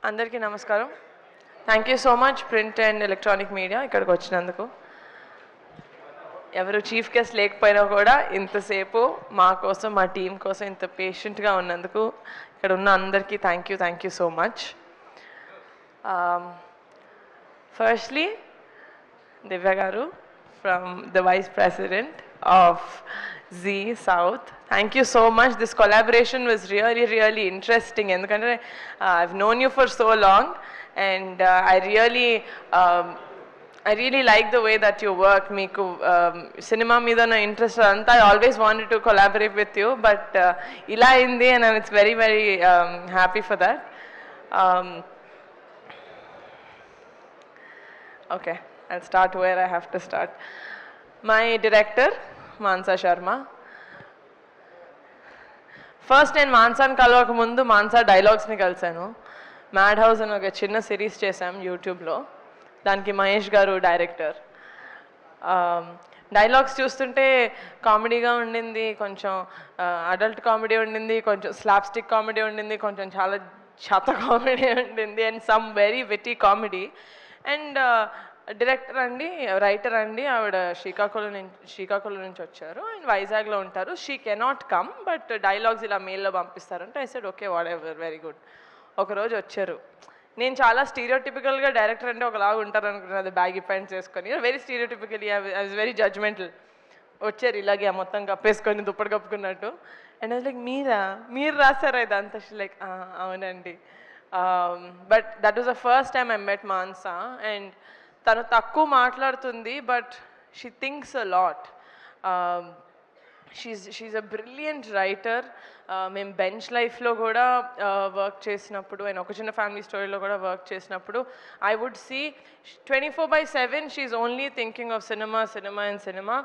అందరికీ నమస్కారం. Thank you so much print and electronic media ఇక్కడికి వచ్చినందుకు. ఎవరు చీఫ్ గెస్ట్ లేకపోయినా కూడా ఇంతసేపు మా కోసం మా టీం కోసం ఇంత పేషెంట్గా ఉన్నందుకు ఇక్కడ ఉన్న అందరికీ thank you so much. Firstly Divya గారు from the vice president of Z South. Thank you so much. This collaboration was really interesting. Endukante I've known you for so long, and I really like the way that you work. Meeku cinema meeda na interest anta. I always wanted to collaborate with you, but ila indi, and it's very happy for that. Okay, I'll start where I have to start. My director Mansa Sharma. First నేను మాన్సాని కలవక ముందు మాన్సా డైలాగ్స్ని కలిశాను. Mad house అని ఒక చిన్న series చేశాం యూట్యూబ్లో. దానికి మహేష్ గారు డైరెక్టర్. డైలాగ్స్ చూస్తుంటే కామెడీగా ఉండింది, కొంచెం అడల్ట్ కామెడీ ఉండింది, కొంచెం స్లాప్స్టిక్ కామెడీ ఉండింది, కొంచెం చాలా చెత్త కామెడీ ఉండింది, and some very witty comedy. And director అండి, రైటర్ అండి, ఆవిడ శ్రీకాకుళం నుంచి వచ్చారు అండ్ వైజాగ్లో ఉంటారు. She cannot come, but dialogues ఇలా మెయిల్లో పంపిస్తారంటే I said okay, whatever, very good. ఒకరోజు వచ్చారు. నేను చాలా స్టీరియోటిపికల్గా డైరెక్టర్ అంటే ఒకలాగా ఉంటారు అనుకున్నది, బ్యాగీ ప్యాంట్స్ వేసుకొని, very stereotypically I was very judgmental. వచ్చారు ఇలాగే మొత్తం కప్పేసుకొని దుప్పటి కప్పుకున్నట్టు. అండ్ అది లైక్ మీరు రాశారా ఇదంతా? లైక్ అవునండి. But that was the first time I met Mansa. And తను తక్కువ మాట్లాడుతుంది, but she thinks a lot. She's a brilliant writer. మేము బెంచ్ లైఫ్లో కూడా వర్క్ చేసినప్పుడు, అండ్ ఒక చిన్న ఫ్యామిలీ స్టోరీలో కూడా వర్క్ చేసినప్పుడు I would see 24/7 she's only thinking of cinema.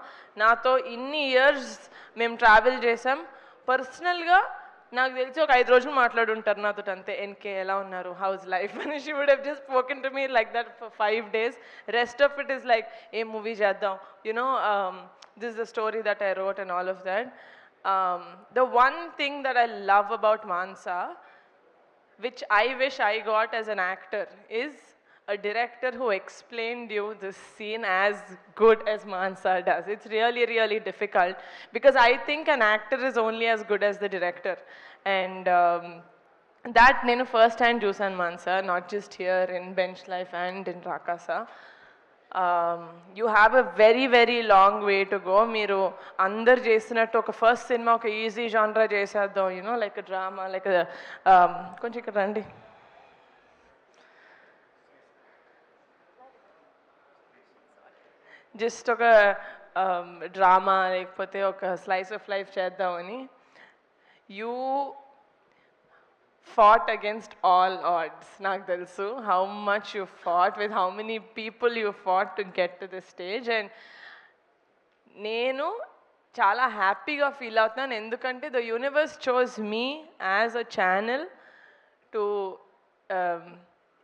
నాతో ఇన్ని ఇయర్స్ మేము ట్రావెల్ చేసాం. పర్సనల్గా నాకు తెలిసి ఒక 5 రోజులు మాట్లాడుంటారు నాతో అంతే. ఎన్కే ఎలా ఉన్నారు, హౌస్ లైఫ్ అని. She would have just spoken to me like that for 5 days. Rest of it is like a movie చేద్దాం, you know, this is the story that I wrote and all of that. The one thing that I love about Mansa, which I wish I got as an actor, is a director who explained you this scene as good as Mansa does. It's really difficult, because I think an actor is only as good as the director. And that nenu first hand chusan Mansa, not just here in Bench Life and in Rakasa. You have a very long way to go. మీరు అందరు చేసినట్టు ఒక first cinema ఒక easy జానరా చేసేద్దాం, you know, like drama, like కొంచెం ఇక్కడ రండి. Just ఒక డ్రామా లేకపోతే ఒక స్లైస్ ఆఫ్ లైఫ్ చేద్దామని. You fought against all odds. నాకు తెలుసు how much you fought, with how many people you fought to get to this stage. And నేను చాలా హ్యాపీగా ఫీల్ అవుతున్నాను, ఎందుకంటే the universe chose me as a channel to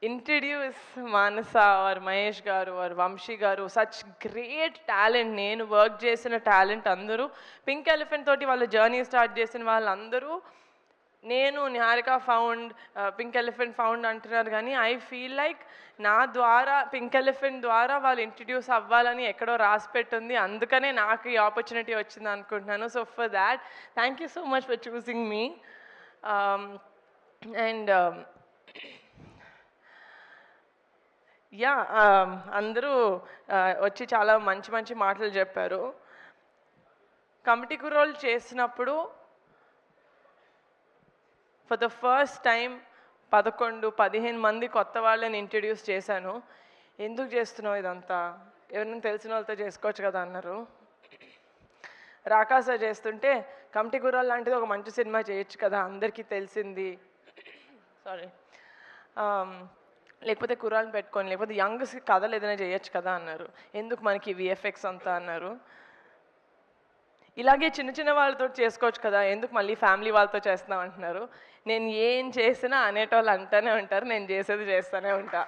introduce Manasa or Mahesh garu or Vamshi garu, such great talent. నేను work చేసిన talent అందరూ pink elephant తోటి వాళ్ళ జర్నీ స్టార్ట్ చేసిన వాళ్ళందరూ, నేను Niharika found, pink elephant found అంటున్నారు, కానీ ఐ ఫీల్ లైక్ నా ద్వారా, పింక్ ఎలిఫెంట్ ద్వారా వాళ్ళు ఇంట్రడ్యూస్ అవ్వాలని ఎక్కడో రాసి పెట్టుంది. అందుకనే నాకు ఈ ఆపర్చునిటీ వచ్చింది అనుకుంటున్నాను. So for that thank you so much for choosing me. And yeah, అందరూ వచ్చి చాలా మంచి మాటలు చెప్పారు. కమిటీ కుర్రోళ్ళు చేసినప్పుడు ఫర్ ద ఫస్ట్ టైం 11-15 మంది కొత్త వాళ్ళని ఇంట్రడ్యూస్ చేశాను. ఎందుకు చేస్తున్నావు ఇదంతా, ఎవరైనా తెలిసిన వాళ్ళతో చేసుకోవచ్చు కదా అన్నారు. రాకాస చేస్తుంటే కమిటీ కుర్రాళ్ళు లాంటిది ఒక మంచి సినిమా చేయొచ్చు కదా, అందరికీ తెలిసింది, సారీ, లేకపోతే కుర్రాళ్ళని పెట్టుకొని, లేకపోతే యంగ్స్ కథలు ఏదైనా చేయొచ్చు కదా అన్నారు. ఎందుకు మనకి విఎఫ్ఎక్స్ అంతా అన్నారు. ఇలాగే చిన్న వాళ్ళతో చేసుకోవచ్చు కదా, ఎందుకు మళ్ళీ ఫ్యామిలీ వాళ్ళతో చేస్తున్నాం అంటున్నారు. నేను ఏం చేసినా అనేటోళ్ళు అంటూనే ఉంటారు, నేను చేసేది చేస్తూనే ఉంటా.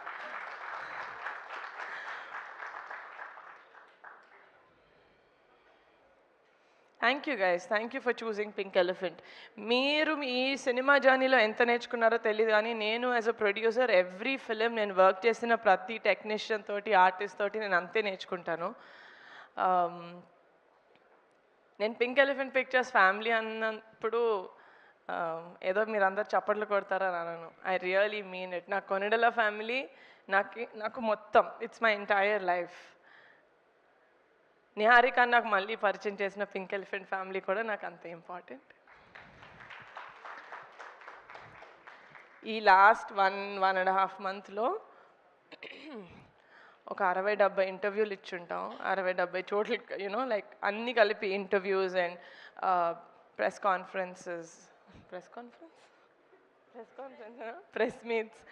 Thank you guys, thank you for choosing pink elephant. మీరు ఈ సినిమా జర్నీలో ఎంత నేర్చుకున్నారో తెలియదు, కానీ నేను as a producer every film నేను వర్క్ చేసిన ప్రతి టెక్నీషియన్ తోటి, ఆర్టిస్ట్ తోటి నేను అంతే నేర్చుకుంటాను. నేను పింక్ ఎలిఫెంట్ పిక్చర్స్ ఫ్యామిలీ అన్నప్పుడు ఏదో మీరు అందరు చప్పట్లు కొడతారని అనను. I really mean it. నాకు కొనిడల ఫ్యామిలీ నాకు మొత్తం, it's my entire life. Niharika నాకు మళ్ళీ పరిచయం చేసిన పింక్ ఎలిఫెంట్ ఫ్యామిలీ కూడా నాకు అంత ఇంపార్టెంట్. ఈ లాస్ట్ 1.5 monthsలో ఒక 60-70 ఇంటర్వ్యూలు ఇచ్చుంటాం. 60-70 చోట్ల యూనో లైక్ అన్నీ కలిపి interviews and press conferences, press meets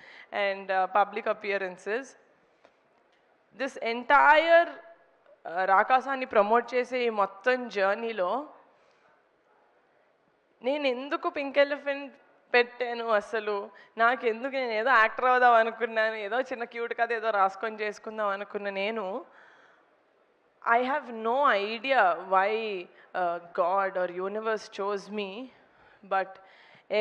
and public appearances. This entire రాకాసాన్ని ప్రమోట్ చేసే ఈ మొత్తం జర్నీలో నేను ఎందుకు పింక్ ఎలిఫెంట్ పెట్టాను, అసలు నాకెందుకు, నేను ఏదో యాక్టర్ అవుదాం అనుకున్నాను, ఏదో చిన్న క్యూట్ కథ ఏదో రాసుకొని చేసుకుందాం అనుకున్న నేను, I have no idea why God or universe chose me. But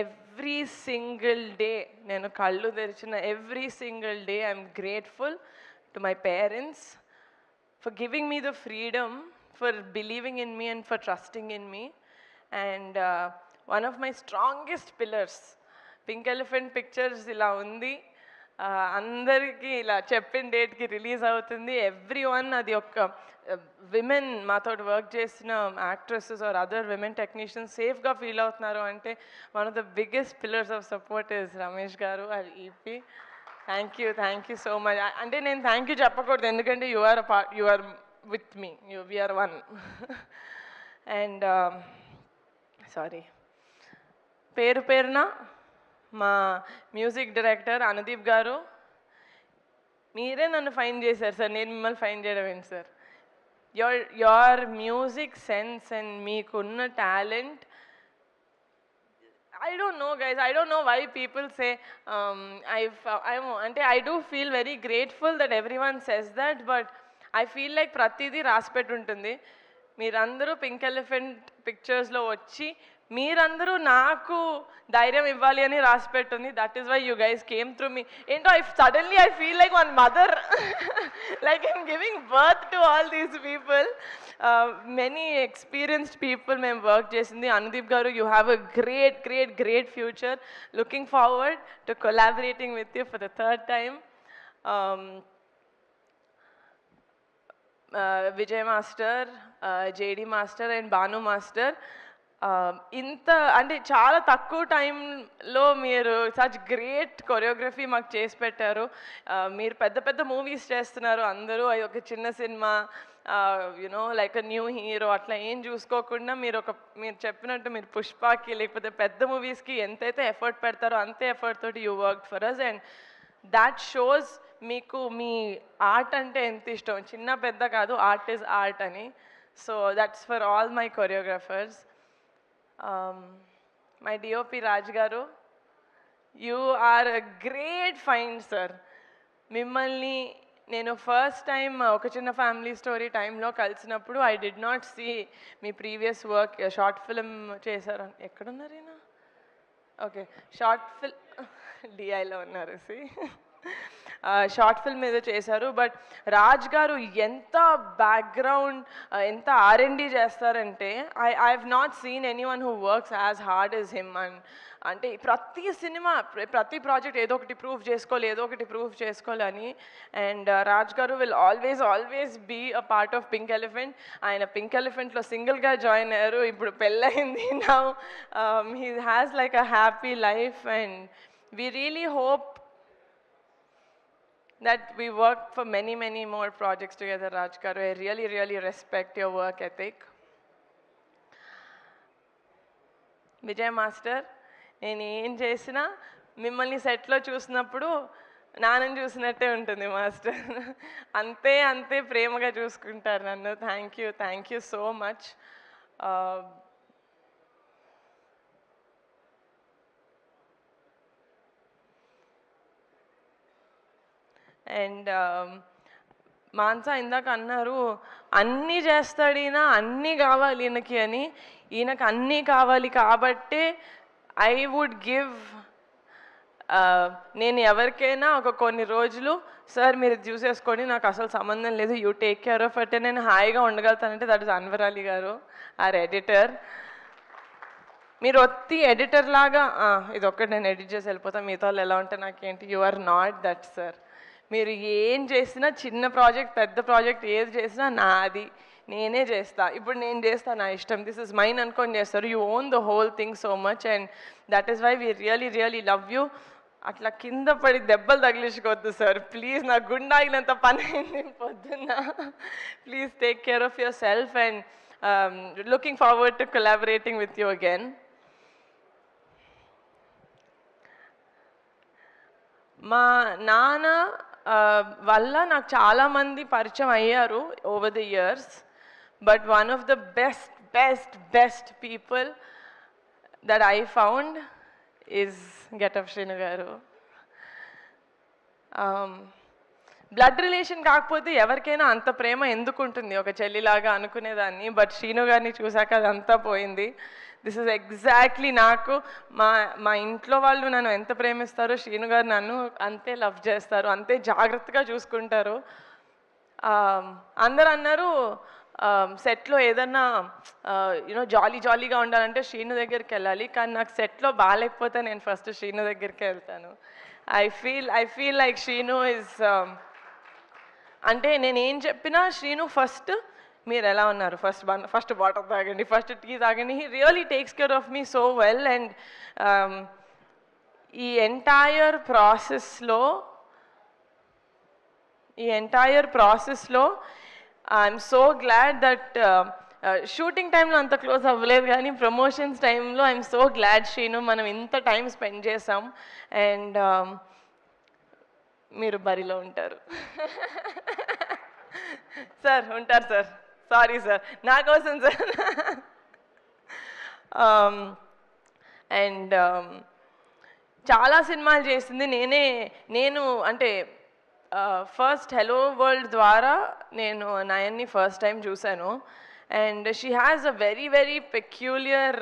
every single day నేను కళ్ళు తెరిచిన every single day I'm grateful to my parents for giving me the freedom, for believing in me and for trusting in me. And one of my strongest pillars, Pink Elephant Pictures ila undi, andariki ila cheppin date ki release avutundi. Everyone adi okka women maatho work chesina actresses or other women technicians safe ga feel avutunnaru ante one of the biggest pillars of support is Ramesh garu, our EP. Thank you so much. అంటే నేను thank you చెప్పకూడదు, ఎందుకంటే you are with me, we're one. And sorry, పేరున మా music director Anudeep గారు, మీరే నన్ను fine చేశారు సార్, నేను మిమ్మల్ని ఫైన్ చేయడం ఏంటి sir. Your music sense and మీకున్న talent, I don't know guys, I don't know why people say I do feel very grateful that everyone says that, but I feel like pratidi raspet untundi. మీరందరూ pink elephant పిక్చర్స్లో వచ్చి మీరందరూ నాకు ధైర్యం ఇవ్వాలి అని రాసి పెట్టుంది. That is why you guys came through me. ఏంటో suddenly I feel like one mother, like I'm giving birth to all these people. Many experienced people మేము వర్క్ చేసింది. అనుదీప్ గారు, you have a great future. Looking forward to collaborating with you for the third time. Vijay master, JD master and Bhanu master, ఇంత అంటే చాలా తక్కువ టైంలో మీరు such great choreography మాకు చేసి పెట్టారు. మీరు పెద్ద మూవీస్ చేస్తున్నారు అందరూ, అది ఒక చిన్న cinema, you know like a new hero అట్లా ఏం చూసుకోకుండా మీరు చెప్పినట్టు మీరు పుష్పకి లేకపోతే పెద్ద మూవీస్కి ఎంతైతే ఎఫర్ట్ పెడతారో అంతే ఎఫర్ట్ తోటి you work for us. And that shows మీకు మీ ఆర్ట్ అంటే ఎంత ఇష్టం, చిన్న పెద్ద కాదు, ఆర్ట్ ఈజ్ ఆర్ట్ అని. So that's for all my choreographers. My DOP Raj గారు, you are a great find sir. మిమ్మల్ని నేను ఫస్ట్ టైం ఒక చిన్న ఫ్యామిలీ స్టోరీ టైంలో కలిసినప్పుడు ఐ డిడ్ నాట్ సీ మీ ప్రీవియస్ వర్క్. షార్ట్ ఫిల్మ్ చేశారు, ఎక్కడున్నారు ఈయన? ఓకే, షార్ట్ ఫిల్మ్ డిఐలో ఉన్నారు. సి షార్ట్ ఫిల్మ్ ఏదో చేశారు. బట్ రాజ్ గారు ఎంత బ్యాక్గ్రౌండ్, ఎంత R&D చేస్తారంటే I have not seen any one who works as hard as him. And అంటే ప్రతి సినిమా, ప్రతి ప్రాజెక్ట్ ఏదో ఒకటి ప్రూవ్ చేసుకోవాలని. And Raj garu will always be a part of Pink Elephant. ఆయన పింక్ ఎలిఫెంట్లో సింగిల్గా జాయిన్ అయ్యారు, ఇప్పుడు పెళ్ళయింది. Now he has like a happy life. And we really hope that we work for many more projects together, Raj garu. I really respect your work ethic. Vijay master, నేను ఏం చేసినా మిమ్మల్ని సెట్లో చూసినప్పుడు నాన్నని చూసినట్టే ఉంటుంది మాస్టర్. అంతే ప్రేమగా చూసుకుంటారు నన్ను. Thank you so much. And Mansa ఇందాక అన్నారు అన్నీ చేస్తాడు ఈయన, అన్నీ కావాలి ఈయనకి అని. ఈయనకు అన్నీ కావాలి కాబట్టే ఐ వుడ్ గివ్, నేను ఎవరికైనా ఒక కొన్ని రోజులు సార్ మీరు చూసేసుకోండి నాకు అసలు సంబంధం లేదు, యూ టేక్ కేర్ ఆఫ్ అంటే నేను హాయిగా ఉండగలుగుతానంటే దట్ ఇస్ అన్వర్ అలీ గారు, ఆర్ ఎడిటర్. మీరు ఒత్తి ఎడిటర్ లాగా ఇది ఒక్కటి నేను ఎడిట్ చేసి వెళ్ళిపోతాను, మిగతా వాళ్ళు ఎలా ఉంటే నాకేంటి, you are not that sir. మీరు ఏం చేసినా, చిన్న ప్రాజెక్ట్ పెద్ద ప్రాజెక్ట్ ఏది చేసినా నాది, నేనే చేస్తా. ఇప్పుడు నేను చేస్తా నా ఇష్టం, దిస్ ఇస్ మైన్ అనుకొని చేస్తారు. You own the whole thing so much and that is why we really really love you. అట్లా కింద పడి దెబ్బలు తగిలించుకోవద్దు సార్ ప్లీజ్, నా గుండె ఆగినంత పని అయింది పొద్దున్న. Please take care of yourself and looking forward to collaborating with you again. మా నాన్న వల్ల నాకు చాలామంది పరిచయం అయ్యారు over the years, but one of the best best best people that I found is Getup Srinu గారు. బ్లడ్ రిలేషన్ కాకపోతే ఎవరికైనా అంత ప్రేమ ఎందుకు ఉంటుంది ఒక చెల్లిలాగా అనుకునేదాన్ని, బట్ శ్రీను గారిని చూశాక అదంతా పోయింది. దిస్ ఇస్ ఎగ్జాక్ట్లీ నాకు మా ఇంట్లో వాళ్ళు నన్ను ఎంత ప్రేమిస్తారో శ్రీను గారు నన్ను అంతే లవ్ చేస్తారు, అంతే జాగ్రత్తగా చూసుకుంటారు. అందరు అన్నారు సెట్లో ఏదన్నా యూనో జాలీగా ఉండాలంటే శ్రీను దగ్గరికి వెళ్ళాలి, కానీ నాకు సెట్లో బాగాలేకపోతే నేను ఫస్ట్ శ్రీను దగ్గరికి వెళ్తాను. I feel like Srinu is అంటే నేను ఏం చెప్పినా శ్రీను ఫస్ట్ మీరు ఎలా ఉన్నారు, ఫస్ట్ వాటర్ తాగండి, ఫస్ట్ టీ తాగండి. He really takes care of me so well. And ఈ ఎంటైర్ ప్రాసెస్లో I'm so glad that shooting టైంలో అంత క్లోజ్ అవ్వలేదు, కానీ ప్రమోషన్స్ టైంలో ఐఎమ్ సో గ్లాడ్ శ్రీను మనం ఇంత టైం స్పెండ్ చేసాం. అండ్ మీరు బరిలో ఉంటారు సార్, ఉంటారు సార్, సారీ సార్ నా కోసం సార్. అండ్ చాలా సినిమాలు చేసింది నేను అంటే ఫస్ట్ హెలో వరల్డ్ ద్వారా నేను నయన్ని ఫస్ట్ టైం చూశాను. And she has a very very peculiar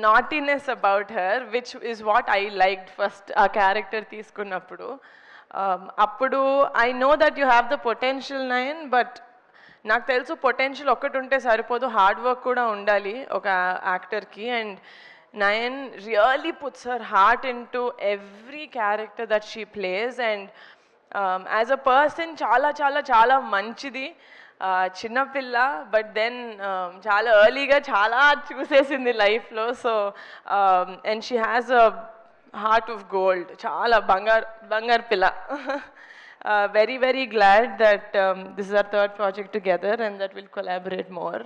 naughtiness about her which is what I liked first ఆ క్యారెక్టర్ తీసుకున్నప్పుడు. అప్పుడు I know that you have the potential Nayan, but నాకు తెలుసు పొటెన్షియల్ ఒక్కటి ఉంటే సరిపోదు, హార్డ్ వర్క్ కూడా ఉండాలి ఒక యాక్టర్కి. And Nayan really puts her heart into every character that she plays. And as a person చాలా చాలా చాలా మంచిది, చిన్నపిల్ల, బట్ దెన్ చాలా ఎర్లీగా చాలా చూసేసింది లైఫ్లో. So and she has a heart of gold, చాలా బంగారు పిల్ల. Very very glad that this is our third project together and that we'll collaborate more.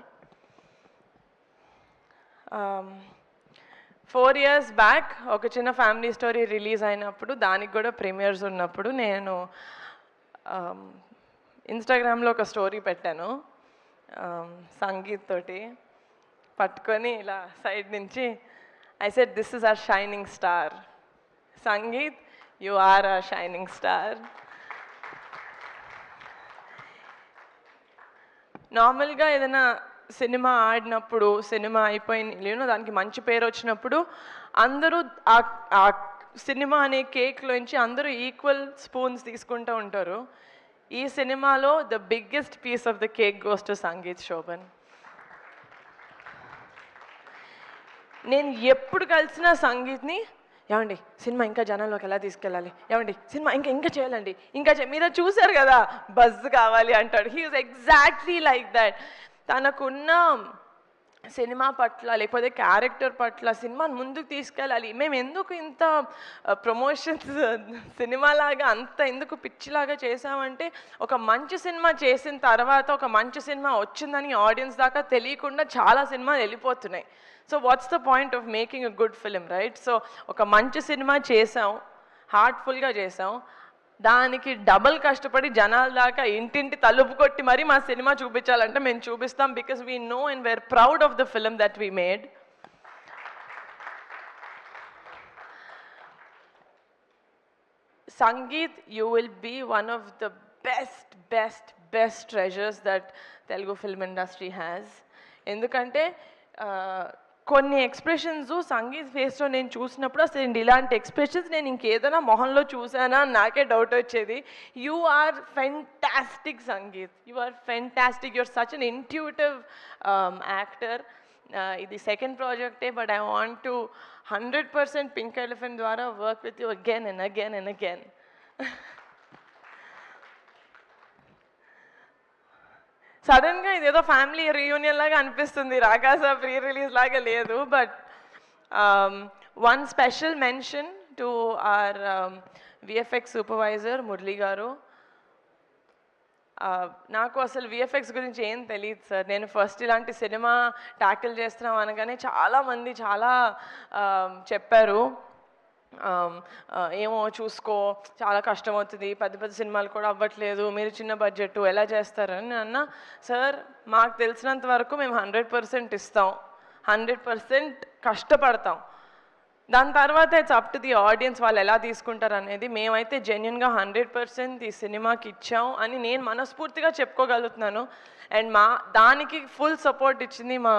4 years back oka chinna family story release ayinappudu daniki kuda premieres unnappudu nenu Instagram lo oka story pettanu Sangeet toti pattukoni ila side nunchi I said this is our shining star. Sangeet, you are our shining star. నార్మల్గా ఏదైనా cinema ఆడినప్పుడు cinema అయిపోయి దానికి మంచి పేరు వచ్చినప్పుడు అందరూ ఆ సినిమా అనే కేక్లోంచి అందరూ ఈక్వల్ స్పూన్స్ తీసుకుంటూ ఉంటారు. ఈ సినిమాలో the biggest piece of the cake goes to Sangeeth Shobhan. నేను ఎప్పుడు కలిసినా సంగీత్ని ఏమండి సినిమా ఇంకా జనాల్లోకి ఎలా తీసుకెళ్ళాలి, ఏమండి సినిమా ఇంకా చేయాలండి, మీరు చూసారు కదా బజ్ కావాలి అంటాడు. He is exactly like that. తనకున్న సినిమా పట్ల లేకపోతే క్యారెక్టర్ పట్ల సినిమాని ముందుకు తీసుకెళ్ళాలి, మేము ఎందుకు ఇంత ప్రమోషన్స్ సినిమాలాగా అంత ఎందుకు పిచ్చిలాగా చేసామంటే ఒక మంచి సినిమా చేసిన తర్వాత ఒక మంచి సినిమా వచ్చిందని ఆడియన్స్ దాకా తెలియకుండా చాలా సినిమాలు వెళ్ళిపోతున్నాయి. So what's the point of making a good film, right? So ఒక మంచి సినిమా చేసాం, హార్ట్ఫుల్గా చేసాం, దానికి డబల్ కష్టపడి జనాల దాకా ఇంటింటి తలుపు కొట్టి మరి మా సినిమా చూపించాలంటే మేము చూపిస్తాం, because we know and we're proud of the film that we made. Sangeet, you will be one of the best treasures that Telugu film industry has. ఎందుకంటే కొన్ని ఎక్స్ప్రెషన్స్ సంగీత్ ఫేస్లో నేను చూసినప్పుడు అసలు ఇలాంటి ఎక్స్ప్రెషన్స్ నేను ఇంకేదైనా మొహంలో చూసానా నాకే డౌట్ వచ్చేది. You are fantastic Sangeeth, you are fantastic, you're such an intuitive actor. ఇది సెకండ్ ప్రాజెక్టే, but I want to 100% pink elephant ద్వారా work with you again and again and again. సడన్గా ఇదేదో ఫ్యామిలీ రీయూనియన్ లాగా అనిపిస్తుంది, రాకాస ప్రీ రిలీజ్ లాగా లేదు. But one special mention to our VFX supervisor Murali garu. నాకు అసలు విఎఫ్ఎక్స్ గురించి ఏం తెలియదు సార్. నేను ఫస్ట్ ఇలాంటి సినిమా ట్యాకిల్ చేస్తున్నాం అనగానే చాలామంది చాలా చెప్పారు, ఏమో చూసుకో చాలా కష్టం అవుతుంది, పెద్ద సినిమాలు కూడా అవ్వట్లేదు, మీరు చిన్న బడ్జెట్ ఎలా చేస్తారని అన్న. సార్ మాకు తెలిసినంత వరకు మేము 100% ఇస్తాం, 100% కష్టపడతాం. దాని తర్వాత it's up to the audience వాళ్ళు ఎలా తీసుకుంటారు అనేది. మేమైతే జెన్యున్గా 100% ఈ సినిమాకి ఇచ్చాం అని నేను మనస్ఫూర్తిగా చెప్పుకోగలుగుతున్నాను. అండ్ దానికి ఫుల్ సపోర్ట్ ఇచ్చింది మా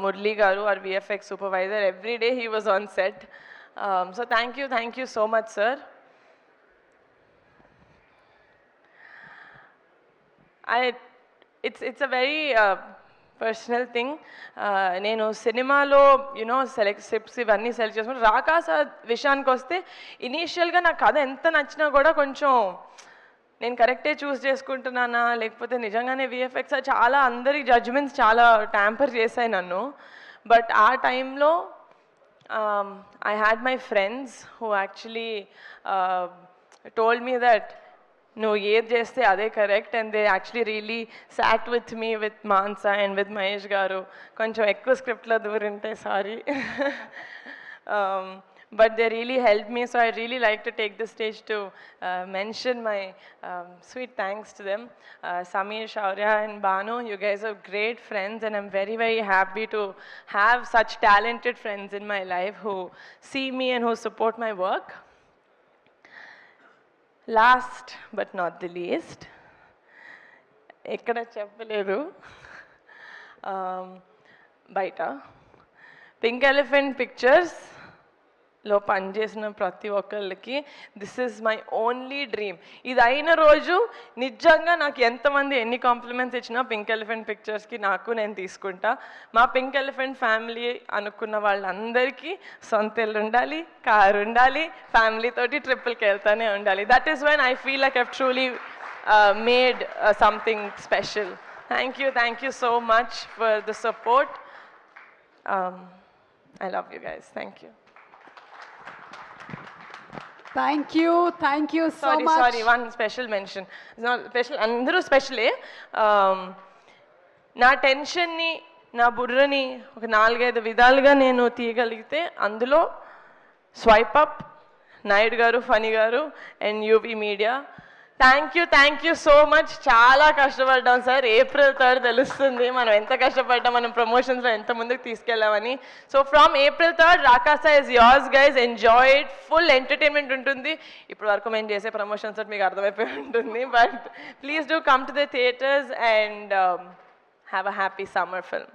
Murali garu, our VFX supervisor. Every day he was on set. So thank you so much, sir. It's a very personal thing. నేను సినిమాలో స్క్రిప్ట్స్ ఇవన్నీ సెలెక్ట్ చేసుకుని రాకాస విషయానికి వస్తే ఇనీషియల్గా నాకు కథ ఎంత నచ్చినా కూడా కొంచెం నేను కరెక్టే చూస్ చేసుకుంటున్నానా లేకపోతే నిజంగానే విఎఫ్ఎక్స్ చాలా అందరి జడ్జ్మెంట్స్ చాలా ట్యాంపర్ చేశాయి నన్ను. బట్ ఆ టైంలో I had my friends who actually told me that no, ఏది చేస్తే అదే correct, and they actually really sat with me, with Mansa and with Mahesh గారు. కొంచెం ఎక్కువ స్క్రిప్ట్లో దూరింటే sorry. But they really helped me, so I really like to take this stage to mention my sweet thanks to them. Sameer, Shaurya and Banu, you guys are great friends, and I'm very happy to have such talented friends in my life who see me and who support my work. Last but not the least, ekkada cheppaledu, baita Pink Elephant Pictures లో పనిచేసిన ప్రతి ఒక్కళ్ళకి this is my only dream. ఇది అయిన రోజు నిజంగా నాకు ఎంతమంది ఎన్ని కాంప్లిమెంట్స్ ఇచ్చినా పింక్ ఎలిఫెంట్ పిక్చర్స్కి నేను తీసుకుంటా. మా పింక్ ఎలిఫెంట్ ఫ్యామిలీ అనుకున్న వాళ్ళందరికీ సొంత ఇల్లు ఉండాలి, కారు ఉండాలి, ఫ్యామిలీ తోటి ట్రిప్పులకి వెళ్తానే ఉండాలి. That is when I feel like I've truly made something special. Thank you so much for the support. I love you guys. Thank you. Thank you so much. Sorry, one special mention. It's not special, అందరూ స్పెషలే. నా టెన్షన్ని, నా బుర్రని ఒక 4-5 విధాలుగా నేను తీయగలిగితే అందులో swipe up, Naidu గారు, funny గారు and UV media. Thank you so much. చాలా కష్టపడ్డాం సార్. April 3rd తెలుస్తుంది మనం ఎంత కష్టపడ్డాం, మనం ప్రమోషన్స్లో ఎంత ముందుకు తీసుకెళ్ళామని. So from April 3rd Rakasa is yours guys. Enjoy it. Full entertainment ఉంటుంది. ఇప్పుడు వరకు మేము చేసే ప్రమోషన్స్ మీకు అర్థమైపోయి ఉంటుంది. But please do come to the theatres and have a happy summer film.